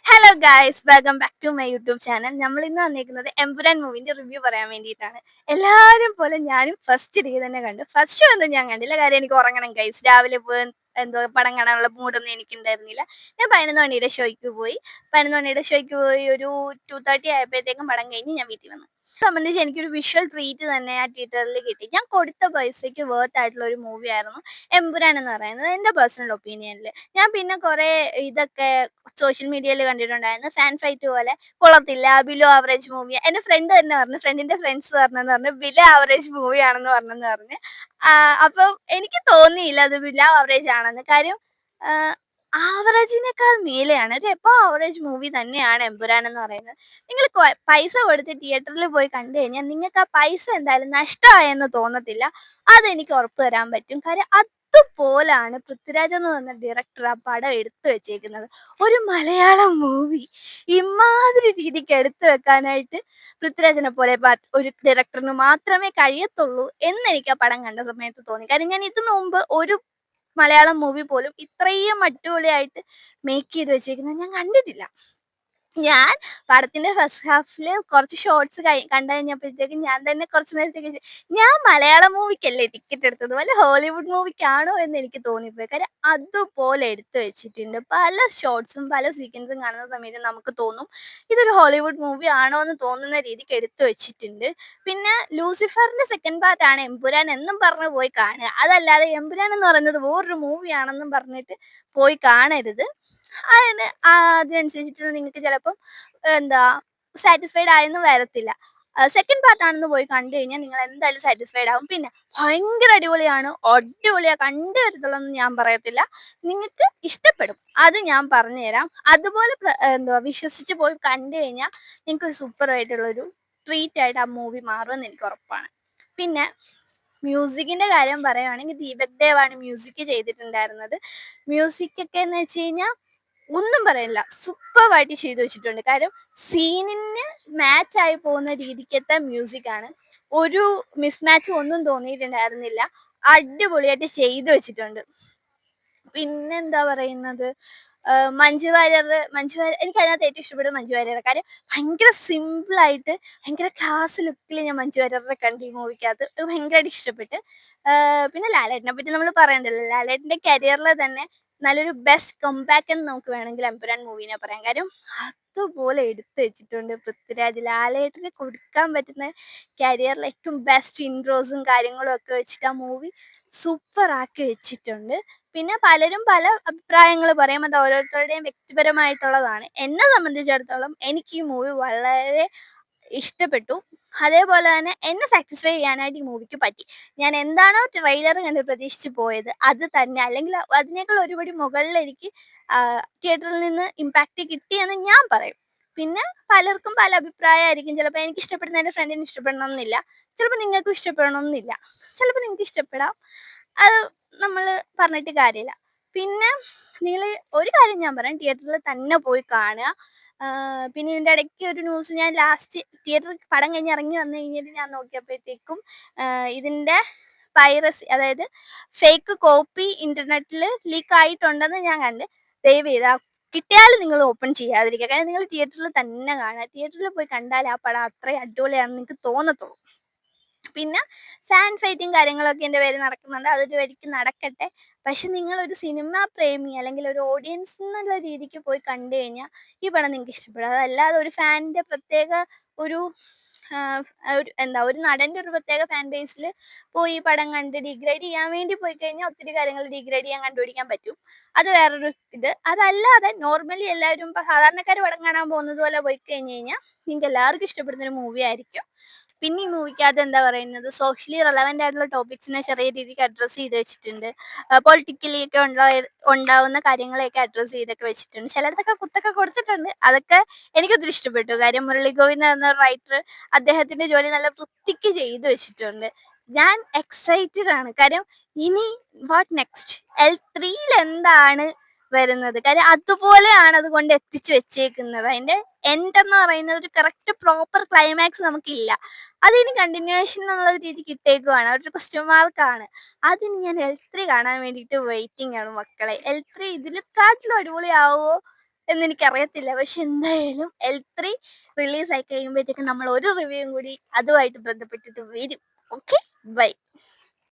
Hello guys, welcome back to my YouTube channel. നമ്മൾ ഇന്ന് വന്നിരിക്കുന്നത് എമ്പുരാൻ മൂവിന്റെ റിവ്യൂ പറയാൻ വേണ്ടിയിട്ടാണ്. എല്ലാവരും പോലെ ഞാനും ഫസ്റ്റ് ഡേ തന്നെ കണ്ടു. ഫസ്റ്റ് ഷോ ഒന്നും ഞാൻ കണ്ടില്ല, കാര്യം എനിക്ക് ഉറങ്ങണം ഗൈസ്. രാവിലെ പോയി എന്തോ പടം കാണാനുള്ള മൂഡൊന്നും എനിക്കുണ്ടായിരുന്നില്ല. ഞാൻ 11 മണിയുടെ ഷോയ്ക്ക് പോയി ഒരു 2:30 ആയപ്പോഴത്തേക്കും പടം കഴിഞ്ഞ് ഞാൻ വീട്ടിൽ വന്നു. സംബന്ധിച്ച് എനിക്കൊരു വിഷ്വൽ ട്രീറ്റ് തന്നെ ആ തിയേറ്ററിൽ കിട്ടി. ഞാൻ കൊടുത്ത പൈസയ്ക്ക് വേർത്ത് ആയിട്ടുള്ള ഒരു മൂവി ആയിരുന്നു എമ്പുരാൻ എന്ന് പറയുന്നത്, എൻ്റെ പേഴ്സണൽ ഒപ്പീനിയനിൽ. ഞാൻ പിന്നെ കുറേ ഇതൊക്കെ സോഷ്യൽ മീഡിയയിൽ കണ്ടിട്ടുണ്ടായിരുന്നു, ഫാൻ ഫൈറ്റ് പോലെ കൊള്ളത്തില്ല, ബിലോ ആവറേജ് മൂവി. എൻ്റെ ഫ്രണ്ട് തന്നെ പറഞ്ഞു, ഫ്രണ്ടിന്റെ ഫ്രണ്ട്സ് പറഞ്ഞെന്ന് പറഞ്ഞു ബിലോ ആവറേജ് മൂവി ആണെന്ന് പറഞ്ഞെന്ന് പറഞ്ഞ്. അപ്പം എനിക്ക് തോന്നിയില്ല അത് ബിലോ ആവറേജ് ആണെന്ന്. കാര്യം ആവറേജിനേക്കാൾ മേലെയാണ്, ഒരു എബോ ആവറേജ് മൂവി തന്നെയാണ് എമ്പുരാൻ എന്ന് പറയുന്നത്. നിങ്ങൾ പൈസ കൊടുത്ത് തിയേറ്ററിൽ പോയി കണ്ടു കഴിഞ്ഞാൽ നിങ്ങൾക്ക് ആ പൈസ എന്തായാലും നഷ്ടമായെന്ന് തോന്നത്തില്ല. അതെനിക്ക് ഉറപ്പ് തരാൻ പറ്റും. കാര്യം അതുപോലാണ് പൃഥ്വിരാജ് എന്ന് പറഞ്ഞ ഡയറക്ടർ ആ പടം എടുത്തു വെച്ചേക്കുന്നത്. ഒരു മലയാളം മൂവി ഇമാതിരി രീതിക്ക് എടുത്തു വെക്കാനായിട്ട് പൃഥ്വിരാജിനെ പോലെ ഒരു ഡയറക്ടറിന് മാത്രമേ കഴിയത്തുള്ളൂ എന്ന് എനിക്ക് ആ പടം കണ്ട സമയത്ത് തോന്നി. കാര്യം ഞാൻ ഇതിനു മുമ്പ് ഒരു മലയാളം മൂവി പോലും ഇത്രയും അടിപൊളിയായിട്ട് മേക്ക് ചെയ്ത് വെച്ചേക്കുന്നത് ഞാൻ കണ്ടിട്ടില്ല. ഞാൻ പടത്തിന്റെ ഫസ്റ്റ് ഹാഫില് കുറച്ച് ഷോർട്സ് കണ്ടു കഴിഞ്ഞപ്പോഴത്തേക്കും ഞാൻ തന്നെ കുറച്ച് നേരത്തേക്ക് ഞാൻ മലയാളം മൂവിക്കല്ലേ ടിക്കറ്റ് എടുത്തത്, വല്ല ഹോളിവുഡ് മൂവിക്കാണോ എന്ന് എനിക്ക് തോന്നിപ്പോയി. കാര്യം അതുപോലെ എടുത്തു വെച്ചിട്ടുണ്ട്. പല ഷോർട്സും പല സീക്വൻസും കാണുന്ന സമയത്ത് നമുക്ക് തോന്നും ഇതൊരു ഹോളിവുഡ് മൂവി ആണോ എന്ന് തോന്നുന്ന രീതിക്ക് എടുത്തു വെച്ചിട്ടുണ്ട്. പിന്നെ ലൂസിഫറിന്റെ സെക്കൻഡ് പാർട്ടാണ് എമ്പുരാൻ എന്നും പറഞ്ഞ് പോയി കാണുക. അതല്ലാതെ എമ്പുരാൻ എന്ന് പറയുന്നത് വേറൊരു മൂവിയാണെന്നും പറഞ്ഞിട്ട് പോയി കാണരുത്. അതിനനുസരിച്ചിട്ട് നിങ്ങൾക്ക് ചിലപ്പം എന്താ സാറ്റിസ്ഫൈഡ് ആയെന്ന് വരത്തില്ല. സെക്കൻഡ് പാർട്ടാണെന്ന് പോയി കണ്ടു കഴിഞ്ഞാൽ നിങ്ങൾ എന്തായാലും സാറ്റിസ്ഫൈഡ് ആവും. പിന്നെ ഭയങ്കര അടിപൊളിയാണ്, അടിപൊളിയാ, കണ്ടു വരത്തുള്ളൂ ഞാൻ പറയത്തില്ല, നിങ്ങൾക്ക് ഇഷ്ടപ്പെടും, അത് ഞാൻ പറഞ്ഞുതരാം. അതുപോലെ വിശ്വസിച്ച് പോയി കണ്ടു കഴിഞ്ഞാൽ നിങ്ങൾക്ക് സൂപ്പർ ആയിട്ടുള്ളൊരു ട്രീറ്റ് ആയിട്ട് ആ മൂവി മാറുമെന്ന് എനിക്ക് ഉറപ്പാണ്. പിന്നെ മ്യൂസിക്കിന്റെ കാര്യം പറയുവാണെങ്കിൽ ദീപക് ദേവാണ് മ്യൂസിക് ചെയ്തിട്ടുണ്ടായിരുന്നത്. മ്യൂസിക് ഒക്കെ എന്ന് വെച്ച് കഴിഞ്ഞാൽ ഒന്നും പറയില്ല, സൂപ്പറായിട്ട് ചെയ്തു വെച്ചിട്ടുണ്ട്. കാര്യം സീനിന് മാച്ച് ആയി പോകുന്ന രീതിക്കത്തെ മ്യൂസിക് ആണ്. ഒരു മിസ്മാച്ച് ഒന്നും തോന്നിയിട്ടുണ്ടായിരുന്നില്ല, അടിപൊളിയായിട്ട് വെച്ചിട്ടുണ്ട്. പിന്നെന്താ പറയുന്നത്, മഞ്ജു വാര്യർ എനിക്ക് അതിനകത്ത് ഏറ്റവും ഇഷ്ടപ്പെട്ടത് മഞ്ജു വാര്യർ. കാര്യം ഭയങ്കര സിമ്പിളായിട്ട് ഭയങ്കര ക്ലാസ് ലുക്കിൽ ഞാൻ മഞ്ജു വാര്യറെ കണ്ടു ഈ മൂവിക്കകത്ത്, ഭയങ്കരമായിട്ട് ഇഷ്ടപ്പെട്ട്. പിന്നെ ലാലേട്ടനെ പറ്റി നമ്മൾ പറയണ്ടല്ലോ, ലാലേട്ടന്റെ കരിയറിൽ തന്നെ നല്ലൊരു ബെസ്റ്റ് കംബാക്ക് എന്ന് നമുക്ക് വേണമെങ്കിൽ എമ്പുരാൻ മൂവിനെ പറയാം. കാര്യം അതുപോലെ എടുത്തു വെച്ചിട്ടുണ്ട് പൃഥ്വിരാജ്. ലാലേട്ടന് കൊടുക്കാൻ പറ്റുന്ന കരിയറിലെ ഏറ്റവും ബെസ്റ്റ് ഇൻട്രോസും കാര്യങ്ങളും ഒക്കെ വെച്ചിട്ട് ആ മൂവി സൂപ്പർ ആക്കി വെച്ചിട്ടുണ്ട്. പിന്നെ പലരും പല അഭിപ്രായങ്ങൾ പറയും, അത് ഓരോരുത്തരുടെയും വ്യക്തിപരമായിട്ടുള്ളതാണ്. എന്നെ സംബന്ധിച്ചിടത്തോളം എനിക്ക് ഈ മൂവി വളരെ ഇഷ്ടപ്പെട്ടു. അതേപോലെ തന്നെ എന്നെ സാറ്റിസ്ഫൈ ചെയ്യാനായിട്ട് ഈ മൂവിക്ക് പറ്റി. ഞാൻ എന്താണോ ട്രെയിലർ കണ്ട് പ്രതീക്ഷിച്ച് പോയത് അത് തന്നെ, അല്ലെങ്കിൽ അതിനേക്കാൾ ഒരുപടി മുകളിൽ എനിക്ക് തിയേറ്ററിൽ നിന്ന് ഇമ്പാക്റ്റ് കിട്ടിയെന്ന് ഞാൻ പറയും. പിന്നെ പലർക്കും പല അഭിപ്രായമായിരിക്കും. ചിലപ്പോൾ എനിക്ക് ഇഷ്ടപ്പെടുന്ന എൻ്റെ ഫ്രണ്ടിന് ഇഷ്ടപ്പെടണമെന്നില്ല, ചിലപ്പോൾ നിങ്ങൾക്കും ഇഷ്ടപ്പെടണമെന്നില്ല, ചിലപ്പോൾ നിങ്ങൾക്ക് ഇഷ്ടപ്പെടാം. അത് നമ്മൾ പറഞ്ഞിട്ട് കാര്യമില്ല. പിന്നെ നിങ്ങൾ ഒരു കാര്യം ഞാൻ പറയാം, തിയേറ്ററിൽ തന്നെ പോയി കാണുക. പിന്നെ ഇതിൻ്റെ ഇടയ്ക്ക് ഒരു ന്യൂസ്, ഞാൻ ലാസ്റ്റ് തിയേറ്ററിൽ പടം കഴിഞ്ഞ് ഇറങ്ങി വന്നു കഴിഞ്ഞിട്ട് ഞാൻ നോക്കിയപ്പോഴത്തേക്കും ഇതിൻ്റെ പൈറസി, അതായത് ഫേക്ക് കോപ്പി ഇന്റർനെറ്റിൽ ലീക്ക് ആയിട്ടുണ്ടെന്ന് ഞാൻ കണ്ട്. ദയവ് ചെയ്ത് കിട്ടിയാലും നിങ്ങൾ ഓപ്പൺ ചെയ്യാതിരിക്കുക. കാരണം നിങ്ങൾ തിയേറ്ററിൽ തന്നെ കാണുക. തിയേറ്ററിൽ പോയി കണ്ടാൽ ആ പടം അത്രയും അടിപൊളിയാണെന്ന് നിങ്ങൾക്ക് തോന്നത്തുള്ളൂ. പിന്നെ ഫാൻ ഫൈറ്റും കാര്യങ്ങളൊക്കെ എൻ്റെ പേര് നടക്കുന്നുണ്ട്, അതൊരു വഴിക്ക് നടക്കട്ടെ. പക്ഷെ നിങ്ങളൊരു സിനിമ പ്രേമി അല്ലെങ്കിൽ ഒരു ഓഡിയൻസ് എന്നുള്ള രീതിക്ക് പോയി കണ്ടു കഴിഞ്ഞാൽ ഈ പടം നിങ്ങൾക്ക് ഇഷ്ടപ്പെടും. അതല്ലാതെ ഒരു ഫാനിൻ്റെ പ്രത്യേക ഒരു ഒരു നടൻ്റെ ഒരു പ്രത്യേക ഫാൻ ബേസിൽ പോയി ഈ പടം കണ്ട് ഡിഗ്രേഡ് ചെയ്യാൻ വേണ്ടി പോയി കഴിഞ്ഞാൽ ഒത്തിരി കാര്യങ്ങൾ ഡിഗ്രേഡ് ചെയ്യാൻ കണ്ടുപിടിക്കാൻ പറ്റും. അത് വേറൊരു ഇത്. അതല്ലാതെ നോർമലി എല്ലാവരും ഇപ്പോൾ സാധാരണക്കാർ പടം കാണാൻ പോകുന്നത് പോലെ പോയി കഴിഞ്ഞ് കഴിഞ്ഞാൽ നിങ്ങൾക്ക് എല്ലാവർക്കും ഇഷ്ടപ്പെടുന്ന ഒരു മൂവി ആയിരിക്കും. പിന്നെ ഈ മൂവിക്കകത്ത് എന്താ പറയുന്നത്, സോഷ്യലി റെലവൻ്റ് ആയിട്ടുള്ള ടോപ്പിക്സിനെ ചെറിയ രീതിക്ക് അഡ്രസ്സ് ചെയ്ത് വെച്ചിട്ടുണ്ട്. പൊളിറ്റിക്കലി ഒക്കെ ഉണ്ടാവുന്ന കാര്യങ്ങളെയൊക്കെ അഡ്രസ്സ് ചെയ്തൊക്കെ വെച്ചിട്ടുണ്ട്. ചിലയിടത്തൊക്കെ കുത്തൊക്കെ കൊടുത്തിട്ടുണ്ട്, അതൊക്കെ എനിക്കൊത്തിരി ഇഷ്ടപ്പെട്ടു. കാര്യം മുരളി ഗോവിന്ദ് എന്ന റൈറ്റർ അദ്ദേഹത്തിന്റെ ജോലി നല്ല വൃത്തിക്ക് ചെയ്ത് വെച്ചിട്ടുണ്ട്. ഞാൻ എക്സൈറ്റഡ് ആണ്. കാര്യം ഇനി വാട്ട് നെക്സ്റ്റ്, L3 എന്താണ് വരുന്നത്. കാര്യം അതുപോലെയാണ് അത് കൊണ്ട് എത്തിച്ചു വെച്ചേക്കുന്നത്. അതിന്റെ എൻഡ് എന്ന് പറയുന്നത് ഒരു കറക്റ്റ് പ്രോപ്പർ ക്ലൈമാക്സ് നമുക്കില്ല, അതിന് കണ്ടിന്യൂവേഷൻ എന്നുള്ള രീതിക്ക് ഇട്ടേക്കുവാണ്, അതൊരു ക്വസ്റ്റ്യൻ മാർക്കാണ്. അതിന് ഞാൻ L3 കാണാൻ വേണ്ടിയിട്ട് വെയിറ്റിംഗ് ആണ് മക്കളെ. L3 ഇതിനെക്കാട്ടിലും അടിപൊളിയാവോ എന്നെനിക്കറിയത്തില്ല. പക്ഷെ എന്തായാലും L3 റിലീസായി കഴിയുമ്പഴത്തേക്കും നമ്മൾ ഒരു റിവ്യൂവും കൂടി അതുമായിട്ട് ബന്ധപ്പെട്ടിട്ട് വരും. ഓക്കെ. ബൈ.